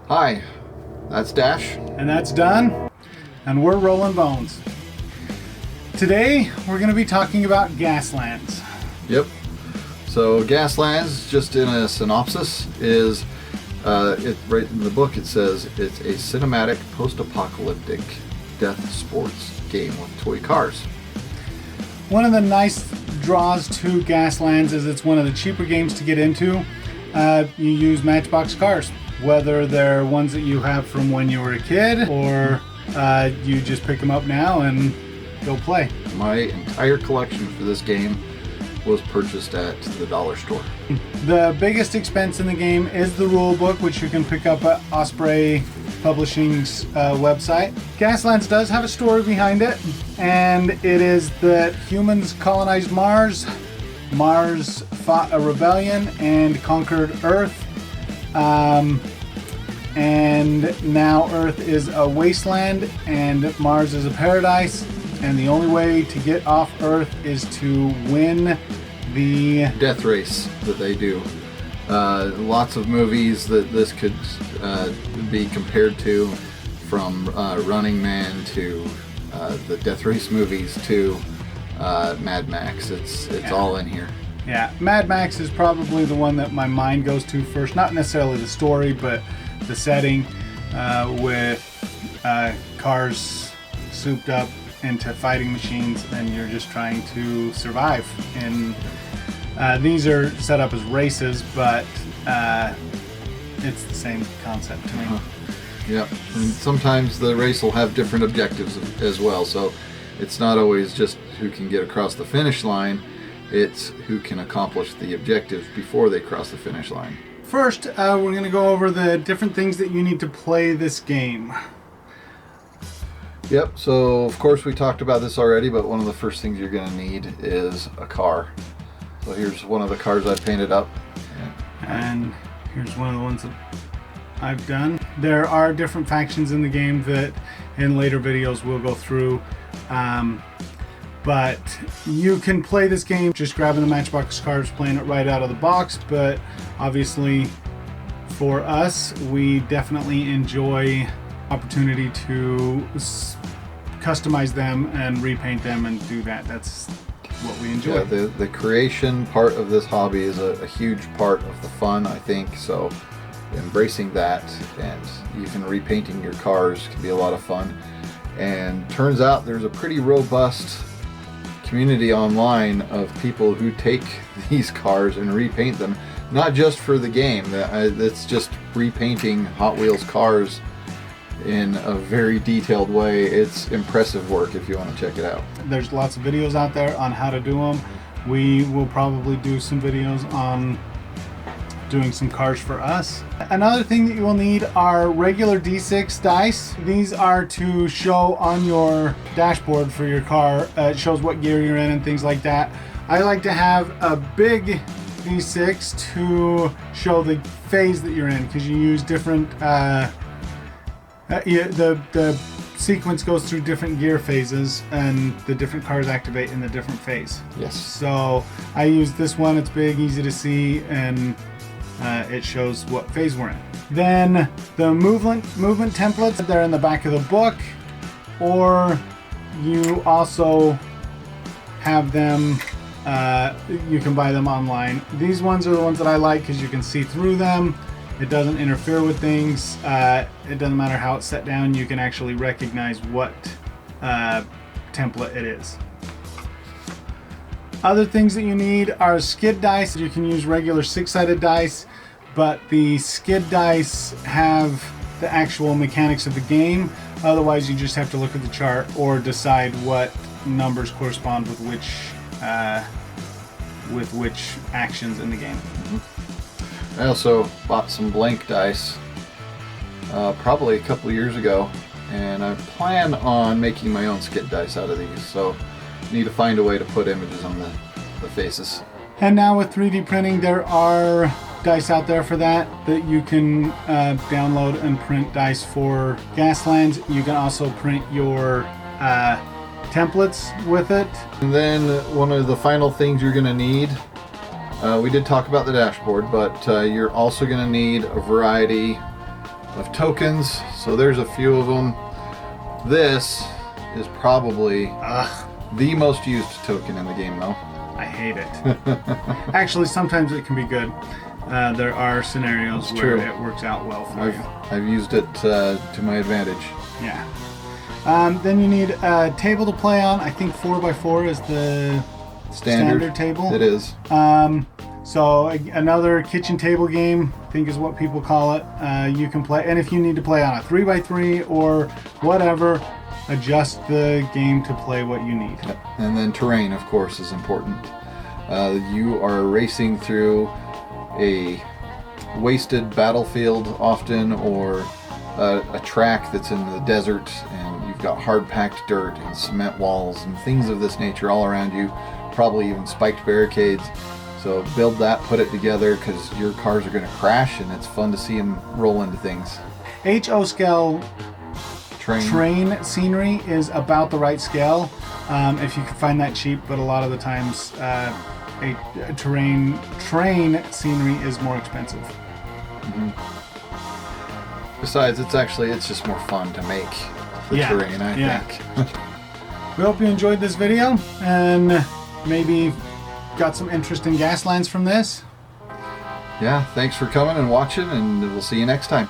Hi, that's Dash. And that's done, and we're rolling bones. Today, we're going to be talking about Gaslands. Yep. So Gaslands, just in a synopsis, is right in the book it says it's a cinematic post-apocalyptic death sports game with toy cars. One of the nice draws to Gaslands is it's one of the cheaper games to get into. You use Matchbox cars, whether they're ones that you have from when you were a kid or you just pick them up now and go play. My entire collection for this game was purchased at the dollar store. The biggest expense in the game is the rule book, which you can pick up at Osprey Publishing's website. Gaslands does have a story behind it, and it is that humans colonized Mars. Mars fought a rebellion and conquered Earth. And now Earth is a wasteland and Mars is a paradise. And the only way to get off Earth is to win the death race that they do. Lots of movies that this could be compared to, from Running Man to the death race movies to Mad Max. It's all in here. Yeah, Mad Max is probably the one that my mind goes to first. Not necessarily the story, but the setting with cars souped up into fighting machines, and you're just trying to survive. And these are set up as races, but it's the same concept to me. Yep. And sometimes the race will have different objectives as well, so it's not always just who can get across the finish line, it's who can accomplish the objectives before they cross the finish line. First, we're going to go over the different things that you need to play this game. Yep, so of course we talked about this already, but one of the first things you're going to need is a car. So here's one of the cars I painted up. And here's one of the ones that I've done. There are different factions in the game that in later videos we'll go through. But you can play this game just grabbing the Matchbox cars, playing it right out of the box. But obviously for us, we definitely enjoy opportunity to customize them and repaint them and do that. That's what we enjoy. Yeah, the creation part of this hobby is a huge part of the fun, I think. So embracing that and even repainting your cars can be a lot of fun. And turns out there's a pretty robust community online of people who take these cars and repaint them, not just for the game. It's just repainting Hot Wheels cars in a very detailed way. It's impressive work if you want to check it out. There's lots of videos out there on how to do them. We will probably do some videos on doing some cars for us. Another thing that you will need are regular D6 dice. These are to show on your dashboard for your car. It shows what gear you're in and things like that. I like to have a big D6 to show the phase that you're in, because you use different the sequence goes through different gear phases and the different cars activate in the different phase. Yes. So I use this one. It's big, easy to see, and it shows what phase we're in. Then the movement templates, they're in the back of the book, or you also have them, you can buy them online. These ones are the ones that I like because you can see through them. It doesn't interfere with things. It doesn't matter how it's set down. You can actually recognize what template it is. Other things that you need are skid dice. You can use regular 6-sided dice, but the skid dice have the actual mechanics of the game. Otherwise, you just have to look at the chart or decide what numbers correspond with which actions in the game. I also bought some blank dice probably a couple years ago, and I plan on making my own skid dice out of these, so need to find a way to put images on the faces. And now with 3D printing, there are dice out there for that you can download and print dice for Gaslands. You can also print your templates with it. And then one of the final things you're going to need, we did talk about the dashboard, but you're also going to need a variety of tokens. So there's a few of them. This is probably the most used token in the game, though. I hate it. Actually, sometimes it can be good. There are scenarios where it works out well for you. I've used it to my advantage. Yeah. Then you need a table to play on. I think 4x4 is the standard table. It is. So another kitchen table game, I think is what people call it. You can play, and if you need to play on a 3x3 or whatever, adjust the game to play what you need. Yep. And then terrain, of course, is important. You are racing through a wasted battlefield often, or a track that's in the desert, and you've got hard-packed dirt and cement walls and things of this nature all around you, probably even spiked barricades. So build that, put it together, because your cars are going to crash, and it's fun to see them roll into things. HO scale train scenery is about the right scale, if you can find that cheap, but a lot of the times a train scenery is more expensive. Mm-hmm. Besides, it's just more fun to make the terrain, I think. We hope you enjoyed this video and maybe got some interest in Gaslands from this. Yeah, thanks for coming and watching, and we'll see you next time.